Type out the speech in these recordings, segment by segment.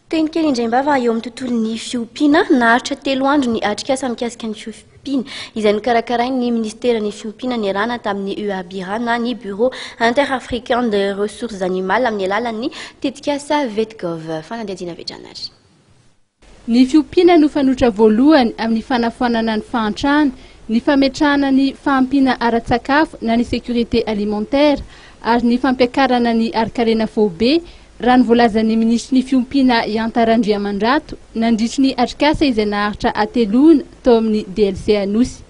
Teny kely indray mbava eo amin'ny tontolon'ny fiompiana naharitra 3 andro ny atrikasa mikasika ny fiompiana izay nokarakarain'ny ministeran'ny fiompiana ny rana tamin'ny UABIRA na ny bureau interafricain de ressources animales amin'ny alalan'ny tetikasa VETGOV fanadihadiana vedranary. Ny fiompiana no fanotra voalohany amin'ny fanafoanana ny fahantrana, ny fametrahana ny fahampiana ara-tsakafo na ny sécurité alimentaire ary ny fampiakarana ny arikarena fobe raha nivolazan'ny ministry ny fiompiana Iantarandriamandrato nandritry ny atrikasa izay naharitra ateloana tao amin'ny DLC Anosy.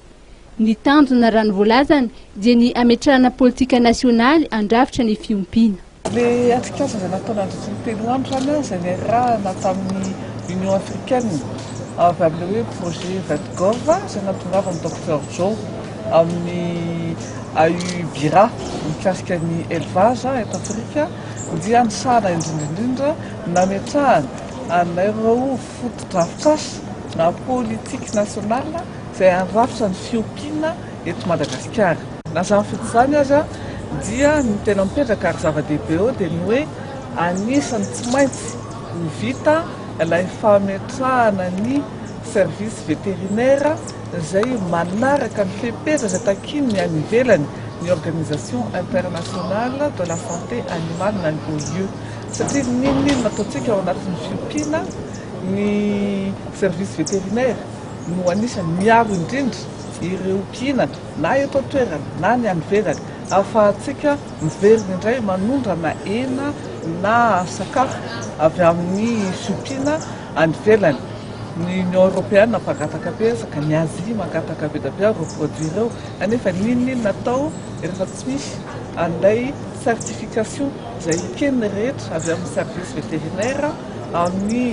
Ny tanjona raha nivolazany dia ny ametrahana politika nasionaly andrafitra ny fiompiana. Le atrikasa izay nataona andritry ny 3 andro zany izay niarahana tamin'ny Union africaine avy amin'ny hoe projet VETGOV izay natongava amin'ny Dr Joe amin'ny UABIRA mikasika ny élevage eto Afrika dia nisahana indrindra nametrahana an'ireo foto-drafitr'asa na politique nationale izay andrafitra ny fiompiana eto Madagasikara. Nazany fety izany aza dia ny tena mipetraka ary zava-dehibe eo dia ny hoe anisany tsy maintsy ho vita ilay fametrahana ny service vétérinaire izay manaraka ny fepetra izay takin'ny any ivelany ny organisation internationale de la santé animale na ny OIE satria ninona ataontsika ao anatin'ny fiompiana ny service vétérinaire no anisany miaro indrindra ireo mpihinana na eto an-toerana na ny any ivelany ahafahantsika miverina indray manondrana hena na sakafo avy amin'ny fiompiana any ivelany. Ny Union européenne nampagataka be saka ny Asie mangataka be dabe ireo produit ireo anefa ninona atao rehefa tsy misy an'ilay certification izay eken'ny rehetra avy amin'ny service vétérinaire amin'ny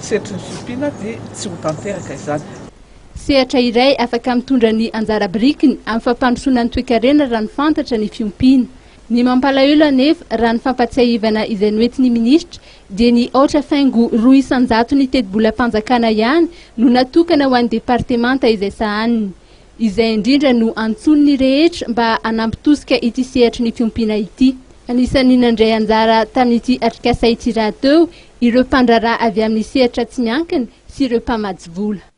setry ny fiompiana dia tsy ho tanteraka izany. Sehatra iray afaka mitondra ny anjara birikiny amin'ny fampandrosoana ny toe-karena raha ny fantatra ny fiompiana. Ny mampalahelo anefa raha ny fampatsiahivana izay noentin'ny ministra dia ny ohatra faingo 200 ny teti-bolam-panjakana ihany no natokana ho an'ny departemanta izay sahaniny. Izay indrindra no antson'ny rehetra mba hanampitosika ity sehatry ny fiompiana ity. Anisan'ny nandray anjara tamin'ity atrikasa ity rahateo ireo mpandraraha avy amin'ny sehatra tsy miankina sy ireo mpamatsy vola.